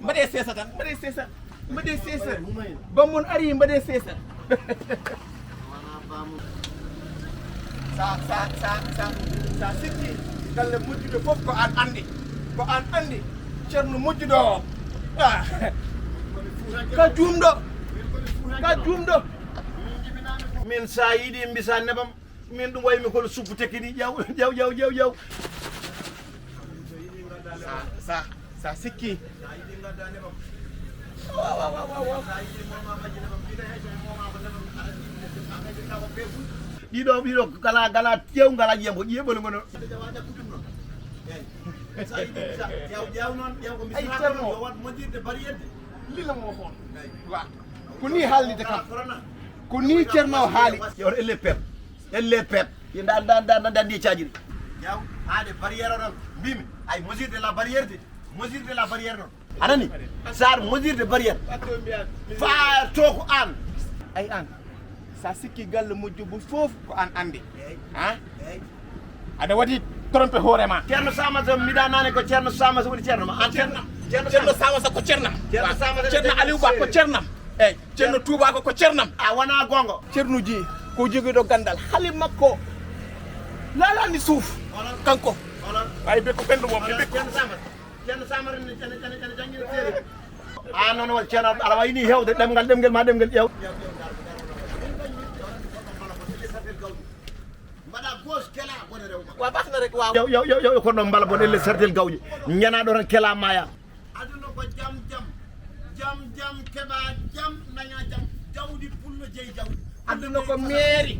mbaɗe sesa tan mbaɗe sesa bammon ari mbaɗe sesa sa sikki galle moƴƴuɗo fof ko an andi ceerno moƴƴuɗo o ka juumɗo min sa yiiɗi mbisa nebam min ɗum waymi kono suppu tekkini ƴew sa sikki ɗiɗo gala tew gala ƴiyembo ƴiyeɓol gono ay ceerno moƴƴirde bariyedde lilamo hoon wa ko ni haalnide kam ko ni ceerno haali ƴewta elle pep dandi cajiri yaw haade barriére o noon mbimi ay mesure de la barrière noon anani sar mesure de barrière fa to ko an ay an sa sikki galle moƴƴubo fof ko an andi ha aɗa waɗi trompe hoorema ceerno samasa mbiɗa nane ko ceerno samasa woni ceerno ma an ceerno samasa ko ceernam ceerno aliou ba ko ceernam eyyi ceerno toubako ko ceernam a wona gonga ceernuji ko joguiɗo gandal haali makko laalani suuf kanko ay bekko ɓendu mom bekko ceerno samata ene jangguino téere a noon won ceerno aɗa wayni hewde ɗemgal ma ɗemgal ƴew mbaɗa gauche kela bone rewma wa ɓafna rek waw yo kono ɗon mbala bon elle sartel gawƴe ñanaɗo tan kela maya aduna ko jam keɓa jam daña jam jawdi pullo jeeyi jawdi aduna ko meeri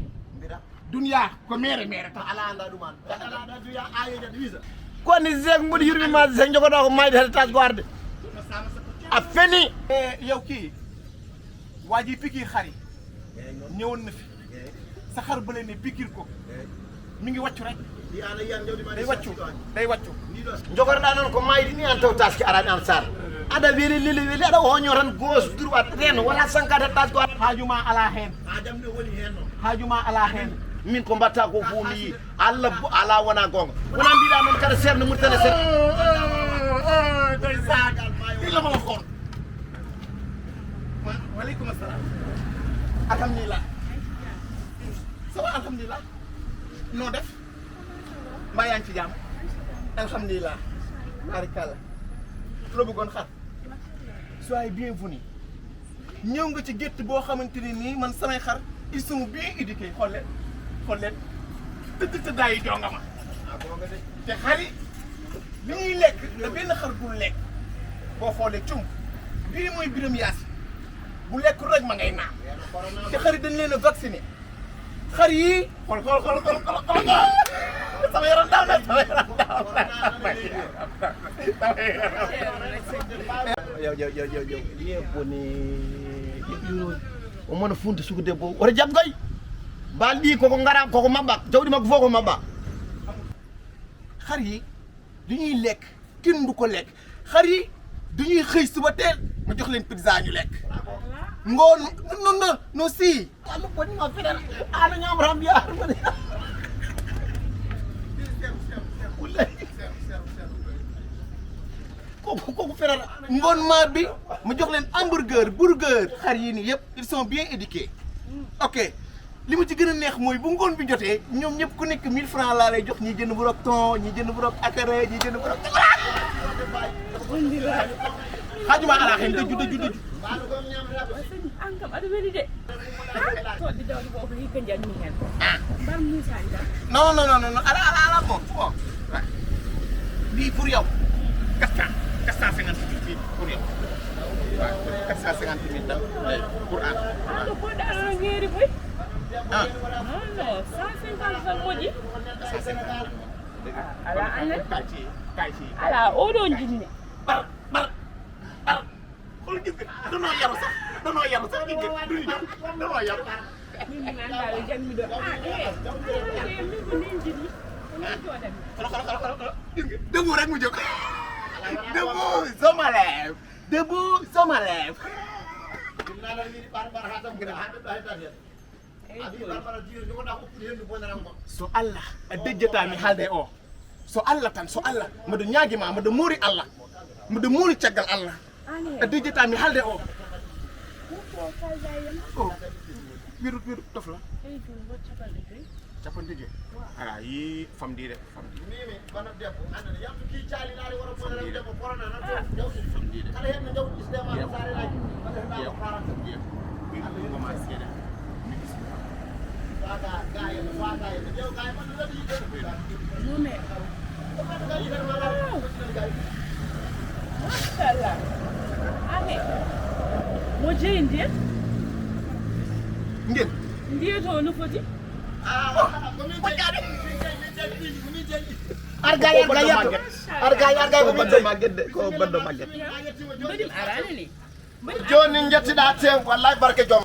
duniya ko mere to ala anda ɗuman ala duya ayoje ɗo wisa koni zeg mbuɗi yurmi ma zeg jogoɗo ko mayde hede tas ko arde a feni yow kii waji pikir xari ñëwoon na fi sa xar bële ne pikir ko mi ngi wàccu rek day wàccu jogorɗa noon ko maydi ni an taw taski arani an sar aɗa weli aɗa hoño tan gauche droite ren wona sankade tas ko haajuma ala hen jamɗe woni hen noon haajuma ala hen min ko mbatta ko fo mi yi Allah ala wona gonga wona mbiɗa noon kada ceerno murtane ser ilamo xoon waleykum assalam alhamdulillah sawa alhamdulillah noo def mbaa yaa ngi ci jàmm alhamdulillah barikalla loo bëggoon xar soyez bienvenue ñëw nga ci gétt boo xamante ne nii man samay xar ils sont bien éduqués xool leen tëddaayu jonga ma te xar yi li ñuy lekk da benn xar dul lekk boo xoolee cum bii mooy biram yaasi bu lekkul rek ma ngay naan te xar yi dañ leen a vacciné xar yi xool sama yaram daaw na yow yebboni o mona funta suku debbo oto jaab goy bal ɗi koko gara koko mabɓa jawɗi makko fof ko mabɓa xar yi du ñuy lekk kenn du ko lekk xar yi du ñuy xëy suba teel ma jox leen pizza ñu lekk ngoon no si Allah bonima feɗata ana ñamata mbiya kooku feral ngoon maa bi ma jox leen hamburger burger xar yi nii yëpp ils sont bien éduqués ok li ma ci gën a neex mooy bu ngoon bi jotee ñoom ñëpp ku nekk 1000 francs laa lay jox ñi jënd bu rok thon ñi jënd bu rok akara ñi jënd bu rok xaajuma ala xen dëju ankam aɗa weli de toɗɗi dawde ko hikka janni hen mbar musani dam non ala bon bii pour yow 450 000 bii pour yow waaw 450 000 dam pour an ando koɗɗo aɗa ñeeri boy ah non 150 tan moƴƴi 150 ala anne kay ci ala oɗo jinni bar xool gis nga danoo yaru sax gis nga duñu ñëw danoo yaru min mi andaɗo janmi ɗo min ko nin jinni min coɗami xool gis nga debout rek mu jóg debout sama lève so Allah a dejjata mi haalde o so Allah tan so Allah mbiɗo ñaaguima mbiɗo muuri Allah mbiɗo muuri caggal Allah Ani. e dijjata mi halde o Ko kaza yam. o wiru tofla Hey, du wacce ba de. capanɗe joyi ala yi famdire mimi bana debbo andana yamtu ki calinaade wara bonere debbo corona nan to kala hen no jaw isdema sare laji wala da paranta goma seeɗa waga gaye waga e dew gaye man ladi Non mais. Mashallah. Ani. Mo jeyi ndiye. ngel Ndiye to no foti. argay yatto argay ko baddo magget de ko baddo magget Mbadim arane ni. joni jettiɗa tew wallahi barke joom